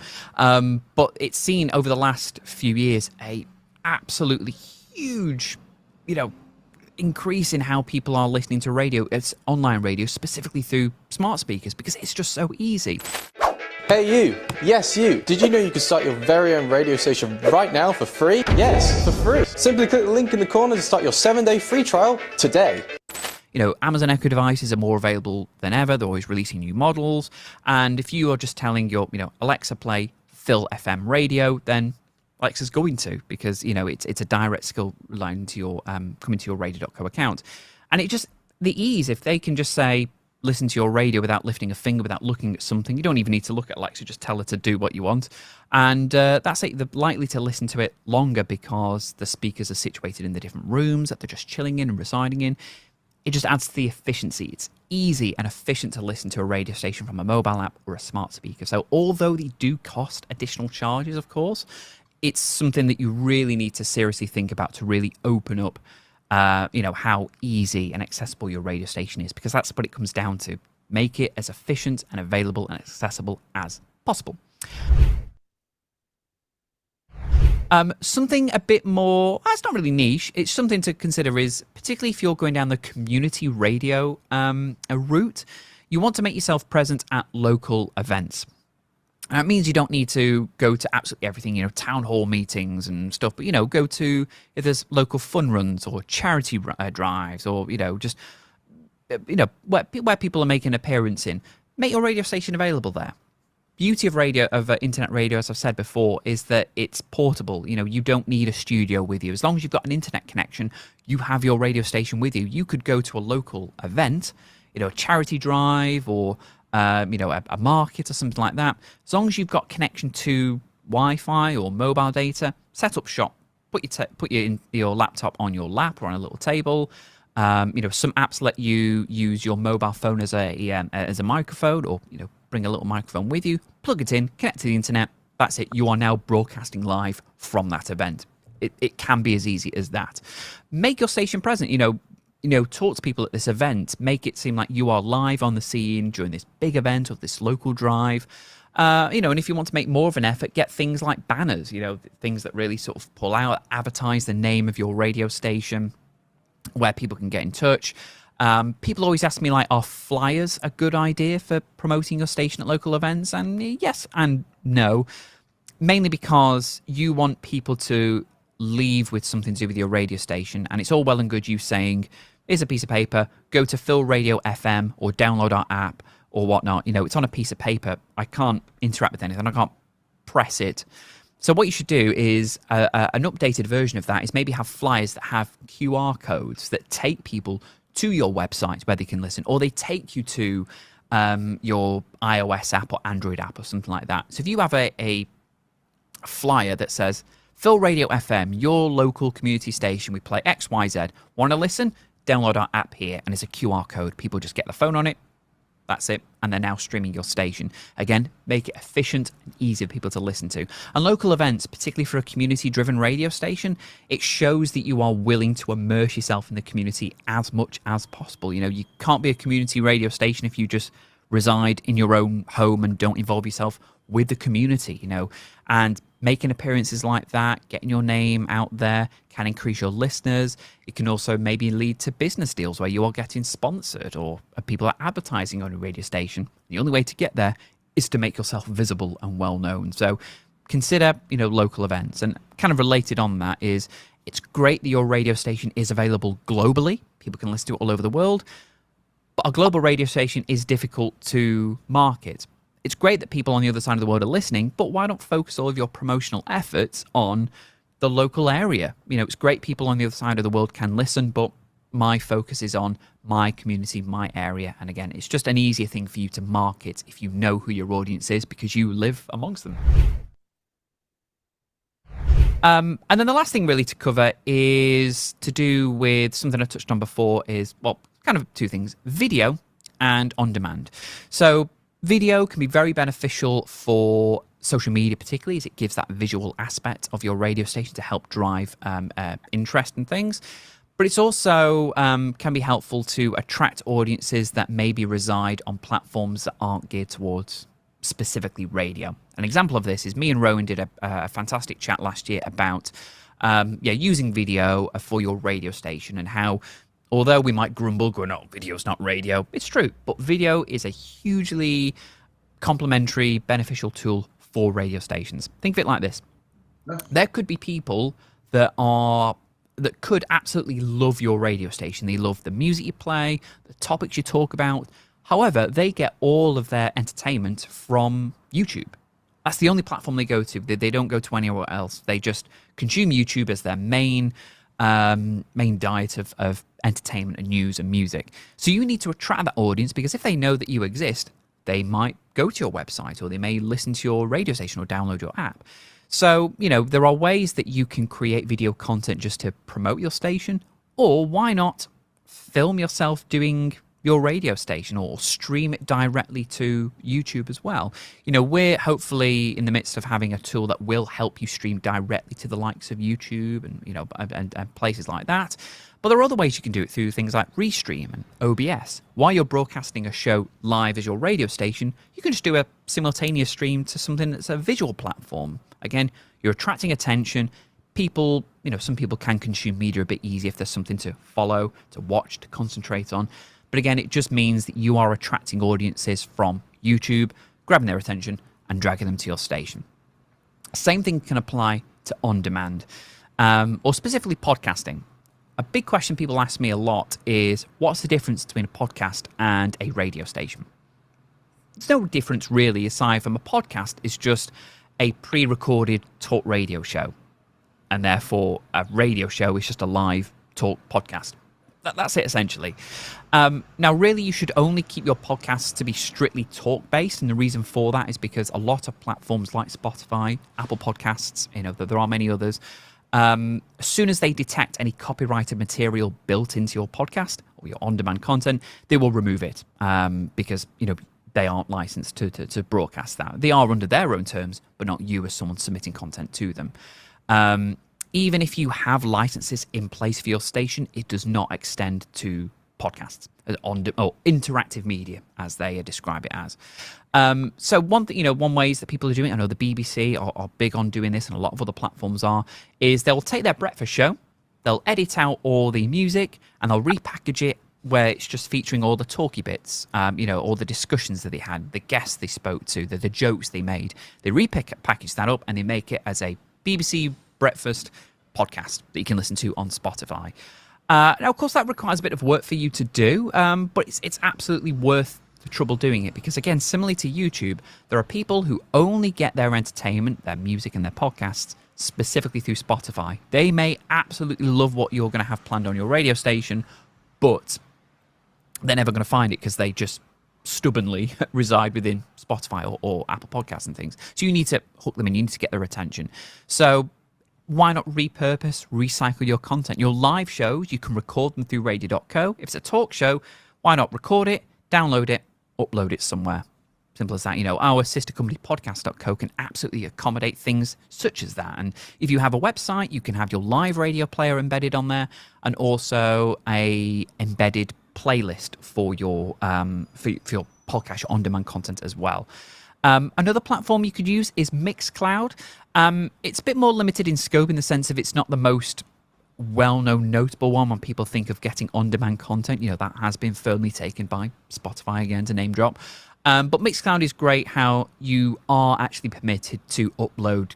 But it's seen over the last few years a absolutely huge, increase in how people are listening to radio. It's online radio, specifically through smart speakers, because it's just so easy. Hey you! Yes you! Did you know you can start your very own radio station right now for free? Yes, for free! Simply click the link in the corner to start your 7-day free trial today. Amazon Echo devices are more available than ever. They're always releasing new models. And if you are just telling your, Alexa play Phil FM radio, then Alexa's going to, because, it's a direct skill line to your, coming to your radio.co account. And the ease, if they can just say, listen to your radio without lifting a finger, without looking at something. You don't even need to look at Alexa, just tell her to do what you want. And that's it. They're likely to listen to it longer because the speakers are situated in the different rooms that they're just chilling in and residing in. It just adds to the efficiency. It's easy and efficient to listen to a radio station from a mobile app or a smart speaker. So although they do cost additional charges, of course, it's something that you really need to seriously think about to really open up how easy and accessible your radio station is, because that's what it comes down to. Make it as efficient and available and accessible as possible. Something a bit more, it's not really niche, it's something to consider is, particularly if you're going down the community radio route, you want to make yourself present at local events. And it means you don't need to go to absolutely everything, town hall meetings and stuff, but, go to, if there's local fun runs or charity drives or, just, where people are making an appearance in, make your radio station available there. Beauty of internet radio, as I've said before, is that it's portable. You don't need a studio with you. As long as you've got an internet connection, you have your radio station with you. You could go to a local event, a charity drive or a market or something like that. As long as you've got connection to Wi-Fi or mobile data, set up shop, put your laptop on your lap or on a little table, Some apps let you use your mobile phone as a microphone, or bring a little microphone with you, plug it in, connect to the internet. That's it. You are now broadcasting live from that event. It can be as easy as that. Make your station present. Talk to people at this event. Make it seem like you are live on the scene during this big event or this local drive. And if you want to make more of an effort, get things like banners. Things that really sort of pull out, advertise the name of your radio station, where people can get in touch. People always ask me, are flyers a good idea for promoting your station at local events? And yes and no, mainly because you want people to leave with something to do with your radio station. And it's all well and good you saying, here's a piece of paper, go to Phil Radio FM or download our app or whatnot. It's on a piece of paper. I can't interact with anything. I can't press it. So what you should do is an updated version of that is maybe have flyers that have QR codes that take people to your website where they can listen, or they take you to your iOS app or Android app or something like that. So if you have a flyer that says, Phil Radio FM, your local community station, we play XYZ. Want to listen? Download our app here, and it's a QR code. People just get the phone on it. That's it. And they're now streaming your station. Again, make it efficient and easy for people to listen to. And local events, particularly for a community-driven radio station, it shows that you are willing to immerse yourself in the community as much as possible. You can't be a community radio station if you just reside in your own home and don't involve yourself with the community, and making appearances like that, getting your name out there can increase your listeners. It can also maybe lead to business deals where you are getting sponsored or people are advertising on a radio station. The only way to get there is to make yourself visible and well known. So consider, local events. And kind of related on that is it's great that your radio station is available globally. People can listen to it all over the world. But a global radio station is difficult to market. It's great that people on the other side of the world are listening, but why not focus all of your promotional efforts on the local area? It's great people on the other side of the world can listen, but my focus is on my community, my area. And again, it's just an easier thing for you to market if you know who your audience is because you live amongst them. And then the last thing really to cover is to do with something I touched on before is, kind of two things, video and on demand. So video can be very beneficial for social media, particularly as it gives that visual aspect of your radio station to help drive interest in things. But it's also can be helpful to attract audiences that maybe reside on platforms that aren't geared towards specifically radio. An example of this is me and Rowan did a fantastic chat last year about using video for your radio station, and how although we might grumble going, oh, video's not radio, it's true. But video is a hugely complementary, beneficial tool for radio stations. Think of it like this. There could be people that could absolutely love your radio station. They love the music you play, the topics you talk about. However, they get all of their entertainment from YouTube. That's the only platform they go to. They don't go to anywhere else. They just consume YouTube as their main diet of entertainment and news and music. So you need to attract that audience, because if they know that you exist, they might go to your website, or they may listen to your radio station or download your app. So, there are ways that you can create video content just to promote your station, or why not film yourself doing your radio station or stream it directly to YouTube as well. We're hopefully in the midst of having a tool that will help you stream directly to the likes of YouTube and places like that. But there are other ways you can do it through things like Restream and OBS. While you're broadcasting a show live as your radio station, you can just do a simultaneous stream to something that's a visual platform. Again, you're attracting attention. People, some people can consume media a bit easier if there's something to follow, to watch, to concentrate on. But again, it just means that you are attracting audiences from YouTube, grabbing their attention and dragging them to your station. Same thing can apply to on-demand, or specifically podcasting. A big question people ask me a lot is, what's the difference between a podcast and a radio station? There's no difference really, aside from a podcast is just a pre-recorded talk radio show. And therefore, a radio show is just a live talk podcast. That's it, essentially. Now, really, you should only keep your podcasts to be strictly talk-based, and the reason for that is because a lot of platforms like Spotify, Apple Podcasts, there are many others, As soon as they detect any copyrighted material built into your podcast or your on-demand content, they will remove it because they aren't licensed to broadcast that. They are under their own terms, but not you as someone submitting content to them. Even if you have licenses in place for your station, it does not extend to podcasts or interactive media, as they describe it as. So one ways that people are doing it, I know the BBC are big on doing this, and a lot of other platforms is they'll take their breakfast show, they'll edit out all the music, and they'll repackage it where it's just featuring all the talky bits, all the discussions that they had, the guests they spoke to, the jokes they made. They repackage that up and they make it as a BBC breakfast podcast that you can listen to on Spotify. Now, of course, that requires a bit of work for you to do, but it's absolutely worth the trouble doing it because, again, similarly to YouTube, there are people who only get their entertainment, their music and their podcasts specifically through Spotify. They may absolutely love what you're going to have planned on your radio station, but they're never going to find it because they just stubbornly reside within Spotify or Apple Podcasts and things. So you need to hook them in, you need to get their attention. So why not repurpose, recycle your content? Your live shows, you can record them through radio.co. If it's a talk show, why not record it, download it, upload it somewhere? Simple as that. Our sister company podcast.co can absolutely accommodate things such as that. And if you have a website, you can have your live radio player embedded on there and also a embedded playlist for your for your podcast, your on-demand content as well. Another platform you could use is Mixcloud. It's a bit more limited in scope in the sense of it's not the most well-known, notable one when people think of getting on-demand content. That has been firmly taken by Spotify, again, to name drop. But Mixcloud is great how you are actually permitted to upload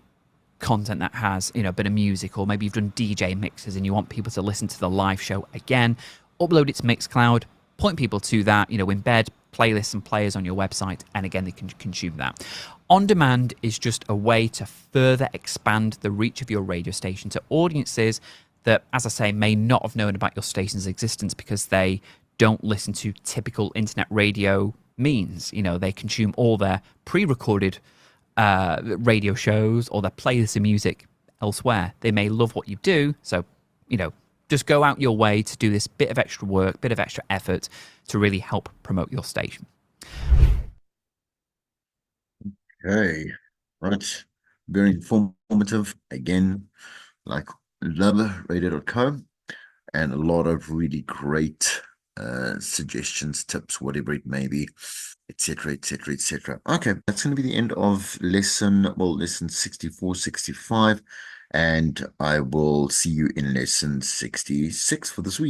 content that has, a bit of music, or maybe you've done DJ mixes and you want people to listen to the live show again. Upload it to Mixcloud, point people to that, embed playlists and players on your website, and again, they can consume that. On demand is just a way to further expand the reach of your radio station to audiences that, as I say, may not have known about your station's existence because they don't listen to typical internet radio means. They consume all their pre-recorded radio shows or their playlists of music elsewhere. They may love what you do, so, just go out your way to do this bit of extra work, bit of extra effort to really help promote your station. Okay, right. Very informative. Again, like love radio.co, and a lot of really great suggestions, tips, whatever it may be, etc., etc., etc. Okay, that's going to be the end of lesson 64, 65, and I will see you in lesson 66 for this week.